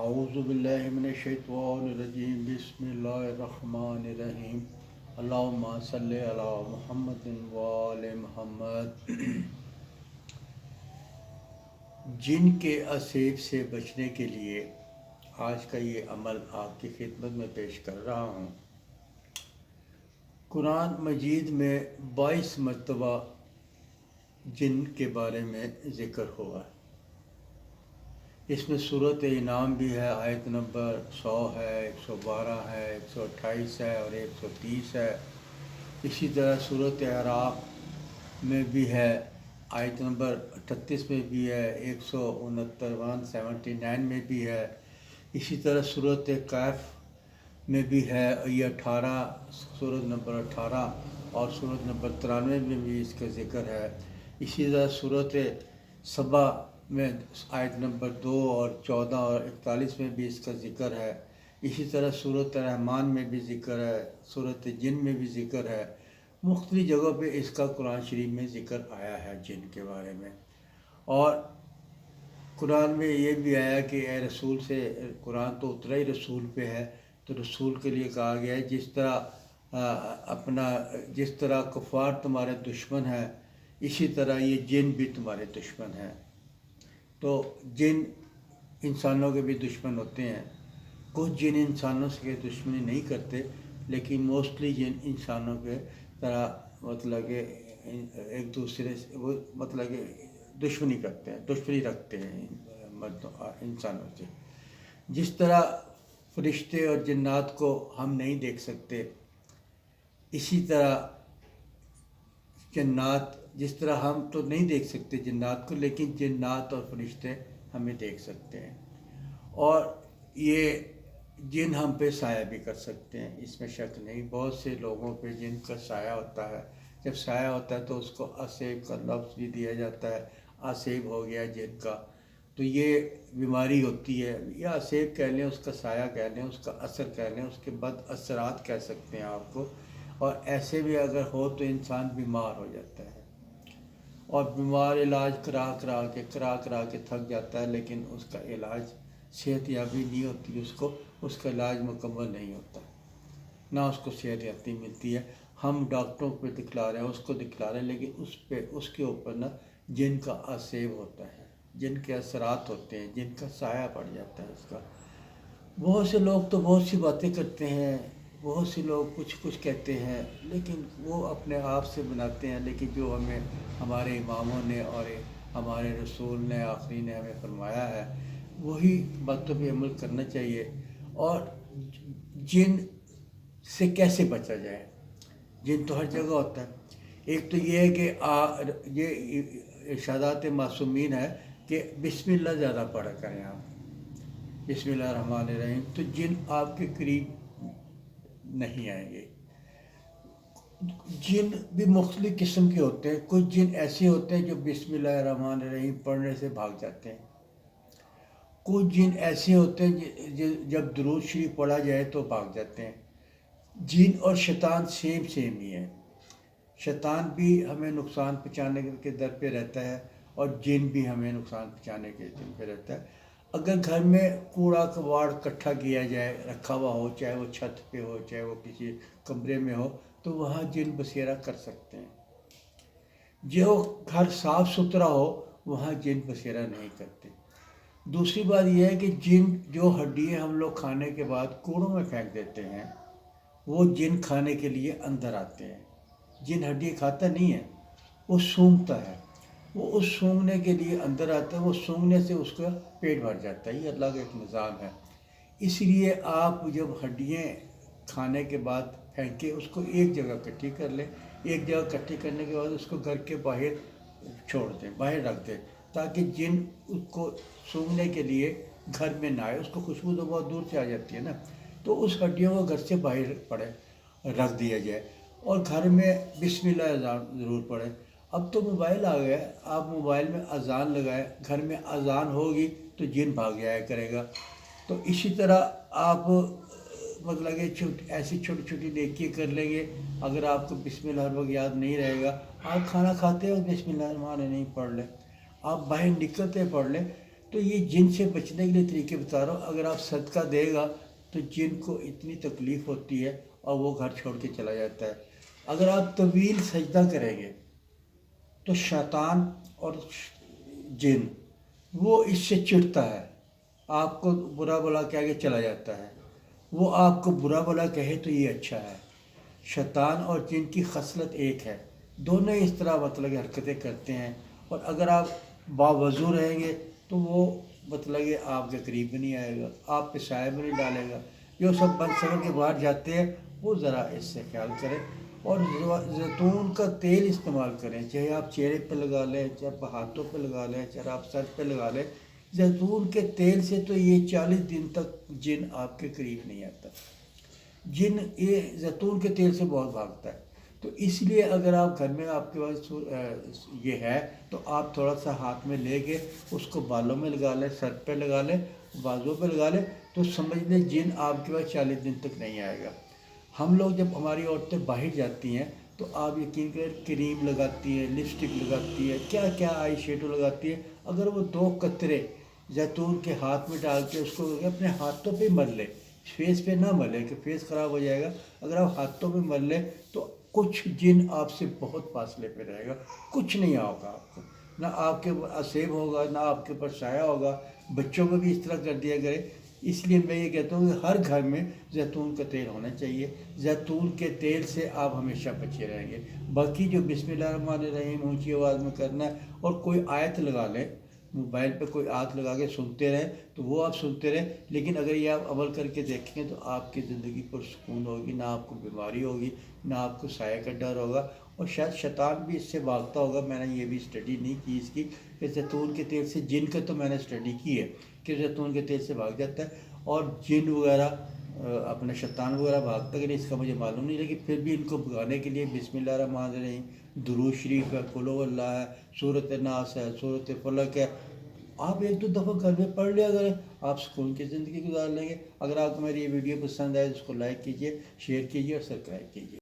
اعوذ باللہ من الشیطان الرجیم بسم اللہ الرحمن الرحیم اللہم صلی علی محمد وآل محمد۔ جن کے اسیب سے بچنے کے لیے آج کا یہ عمل آپ کی خدمت میں پیش کر رہا ہوں۔ قرآن مجید میں 22 مرتبہ جن کے بارے میں ذکر ہوا ہے۔ اس میں سورۃ انعام بھی ہے، آیت نمبر 100 ہے، 112 ہے، 128 ہے اور 130 ہے۔ اسی طرح سورۃ اعراف میں بھی ہے، آیت نمبر 38 میں بھی ہے، 169 79 میں بھی ہے۔ اسی طرح سورۃ کہف میں بھی ہے، یہ 18 سورۃ نمبر 18 اور سورۃ نمبر 93 میں بھی اس کا ذکر ہے۔ اسی طرح سورۃ سبا میں آیت نمبر 2 اور 14 اور 41 میں بھی اس کا ذکر ہے۔ اسی طرح سورۃ رحمان میں بھی ذکر ہے، سورۃ جن میں بھی ذکر ہے۔ مختلف جگہوں پہ اس کا قرآن شریف میں ذکر آیا ہے جن کے بارے میں۔ اور قرآن میں یہ بھی آیا کہ اے رسول سے، قرآن تو اترا ہی رسول پہ ہے، تو رسول کے لیے کہا گیا ہے جس طرح کفار تمہارے دشمن ہیں، اسی طرح یہ جن بھی تمہارے دشمن ہیں۔ تو جن انسانوں کے بھی دشمن ہوتے ہیں۔ کچھ جن انسانوں سے دشمنی نہیں کرتے، لیکن موسٹلی جن انسانوں کے طرح مطلب کہ ایک دوسرے سے مطلب کہ دشمنی کرتے ہیں، دشمنی رکھتے ہیں انسانوں سے۔ جس طرح فرشتے اور جنات کو ہم نہیں دیکھ سکتے، اسی طرح جنات، جس طرح ہم تو نہیں دیکھ سکتے جنات کو، لیکن جنات اور فرشتے ہمیں دیکھ سکتے ہیں۔ اور یہ جن ہم پہ سایہ بھی کر سکتے ہیں، اس میں شک نہیں۔ بہت سے لوگوں پہ جن کا سایہ ہوتا ہے، جب سایہ ہوتا ہے تو اس کو اسیب کا لفظ بھی دیا جاتا ہے، اسیب ہو گیا جن کا۔ تو یہ بیماری ہوتی ہے، یا اسیب کہہ لیں، اس کا سایہ کہہ لیں، اس کا اثر کہہ لیں، اس کے بد اثرات کہہ سکتے ہیں آپ کو۔ اور ایسے بھی اگر ہو تو انسان بیمار ہو جاتا ہے، اور بیمار علاج کرا کے تھک جاتا ہے، لیکن اس کا علاج صحت یابی نہیں ہوتی، اس کا علاج مکمل نہیں ہوتا، نہ اس کو صحت یابی ملتی ہے۔ ہم ڈاکٹروں پہ دکھلا رہے ہیں، اس کو دکھلا رہے ہیں، لیکن اس کے اوپر نا جن کا اسیب ہوتا ہے، جن کے اثرات ہوتے ہیں، جن کا سایہ پڑ جاتا ہے اس کا۔ بہت سے لوگ تو بہت سی باتیں کرتے ہیں، بہت سے لوگ کچھ کہتے ہیں، لیکن وہ اپنے آپ سے بناتے ہیں۔ لیکن جو ہمارے اماموں نے اور ہمارے رسول نے آخری نے ہمیں فرمایا ہے، وہی باتوں پہ عمل کرنا چاہیے۔ اور جن سے کیسے بچا جائے؟ جن تو ہر جگہ ہوتا ہے۔ ایک تو یہ ہے کہ یہ ارشادات معصومین ہے کہ بسم اللہ زیادہ پڑھا کریں آپ، بسم اللہ الرحمن الرحیم، تو جن آپ کے قریب نہیں آئیں گے۔ جن بھی مختلف قسم کے ہوتے ہیں۔ کچھ جن ایسے ہوتے ہیں جو بسم اللہ الرحمن الرحیم پڑھنے سے بھاگ جاتے ہیں۔ کچھ جن ایسے ہوتے ہیں جب درود شریف پڑھا جائے تو بھاگ جاتے ہیں۔ جن اور شیطان سیم ہی ہے۔ شیطان بھی ہمیں نقصان پہنچانے کے در پہ رہتا ہے، اور جن بھی ہمیں نقصان پہنچانے کے در پہ رہتا ہے۔ اگر گھر میں کوڑا کباڑ اکٹھا کیا جائے، رکھا ہوا ہو، چاہے وہ چھت پہ ہو، چاہے وہ کسی کمرے میں ہو، تو وہاں جن بسیرا کر سکتے ہیں۔ جو گھر صاف ستھرا ہو، وہاں جن بسیرا نہیں کرتے۔ دوسری بات یہ ہے کہ جن جو ہڈیاں ہم لوگ کھانے کے بعد کوڑوں میں پھینک دیتے ہیں، وہ جن کھانے کے لیے اندر آتے ہیں۔ جن ہڈیاں کھاتا نہیں ہے، وہ سونگتا ہے، وہ اس سونگنے کے لیے اندر آتا ہے، وہ سونگنے سے اس کا پیٹ بھر جاتا ہے۔ یہ اللہ کا ایک نظام ہے۔ اس لیے آپ جب ہڈیاں کھانے کے بعد پھینکے، اس کو ایک جگہ اکٹھی کر لیں۔ ایک جگہ اکٹھی کرنے کے بعد اس کو گھر کے باہر چھوڑ دیں، باہر رکھ دیں، تاکہ جن اس کو سونگنے کے لیے گھر میں نہ آئے۔ اس کو خوشبو تو بہت دور سے آ جاتی ہے نا، تو اس ہڈیوں کو گھر سے باہر رکھ دیا جائے، اور گھر میں بسم اللہ ضرور پڑھیں۔ اب تو موبائل آ گیا ہے، آپ موبائل میں اذان لگائیں، گھر میں اذان ہوگی تو جن بھاگ جایا کرے گا۔ تو اسی طرح آپ مطلب کہ ایسی چھوٹی چھوٹی نیکیاں کر لیں گے۔ اگر آپ کو بسم اللہ ہر وقت یاد نہیں رہے گا، آپ کھانا کھاتے ہو بسم اللہ الرحمن الرحیم پڑھ لیں، آپ باہر نکلتے پڑھ لیں، تو یہ جن سے بچنے کے لیے طریقے بتا رہا ہوں. اگر آپ صدقہ دے گا تو جن کو اتنی تکلیف ہوتی ہے اور وہ گھر چھوڑ کے چلا جاتا ہے. اگر آپ طویل سجدہ کریں گے تو شیطان اور جن وہ اس سے چڑھتا ہے، آپ کو برا بلا کہہ کے چلا جاتا ہے. وہ آپ کو برا بلا کہے تو یہ اچھا ہے. شیطان اور جن کی خصلت ایک ہے، دونوں اس طرح مطلب حرکتیں کرتے ہیں. اور اگر آپ باوضو رہیں گے تو وہ مطلب کہ آپ کے قریب بھی نہیں آئے گا، آپ پہ سایہ بھی نہیں ڈالے گا. جو سب بند سبر کے باہر جاتے ہیں وہ ذرا اس سے خیال کریں. اور زیتون کا تیل استعمال کریں، چاہے آپ چہرے پہ لگا لیں، چاہے آپ ہاتھوں پہ لگا لیں، چاہے آپ سر پہ لگا لیں. زیتون کے تیل سے تو یہ 40 دن تک جن آپ کے قریب نہیں آتا. جن یہ زیتون کے تیل سے بہت بھاگتا ہے. تو اس لیے اگر آپ گھر میں آپ کے پاس یہ ہے تو آپ تھوڑا سا ہاتھ میں لے کے اس کو بالوں میں لگا لیں، سر پہ لگا لیں، بازو پہ لگا لیں، تو سمجھ لیں جن آپ کے پاس 40 دن تک نہیں آئے گا. ہم لوگ جب ہماری عورتیں باہر جاتی ہیں تو آپ یقین کریں کریم لگاتی ہے، لپسٹک لگاتی ہے، کیا کیا آئی شیڈو لگاتی ہے. اگر وہ 2 قطرے زیتون کے ہاتھ میں ڈال کے اس کو اپنے ہاتھوں پہ مل لے، فیس پہ نہ ملے کہ فیس خراب ہو جائے گا. اگر آپ ہاتھوں پہ مل لیں تو کچھ جن آپ سے بہت فاصلے پہ رہے گا، کچھ نہیں ہوگا آپ کو، نہ آپ کے اسیب ہوگا، نہ آپ کے اوپر سایہ ہوگا. بچوں کو بھی اس طرح کر دیا کرے. اس لیے میں یہ کہتا ہوں کہ ہر گھر میں زیتون کا تیل ہونا چاہیے. زیتون کے تیل سے آپ ہمیشہ بچے رہیں گے. باقی جو بسم اللہ الرحمن الرحیم اونچی آواز میں کرنا ہے، اور کوئی آیت لگا لیں، موبائل پہ کوئی آیت لگا کے سنتے رہیں تو وہ آپ سنتے رہیں. لیکن اگر یہ آپ عمل کر کے دیکھیں گے تو آپ کی زندگی پرسکون ہوگی، نہ آپ کو بیماری ہوگی، نہ آپ کو سایہ کا ڈر ہوگا. اور شاید شیطان بھی اس سے بھاگتا ہوگا. میں نے یہ بھی اسٹڈی نہیں کی اس کی کہ زیتون کے تیل سے جن کا تو میں نے اسٹڈی کی ہے کہ زیتون کے تیل سے بھاگ جاتا ہے. اور جن وغیرہ اپنے شیطان وغیرہ بھاگتا ہے کہ اس کا مجھے معلوم نہیں، لیکن پھر بھی ان کو بھگانے کے لیے بسم اللہ الرحمن الرحیم، درود شریف ہے، قل هو اللہ ہے، سورۃ ناس ہے، سورۃ فلق ہے. آپ 1-2 دفعہ گھر میں پڑھ لیا کریں، آپ سکون کی زندگی گزار لیں گے. اگر آپ کو میری یہ ویڈیو پسند آئے تو اس کو لائک کیجیے، شیئر کیجیے اور سبسکرائب کیجیے.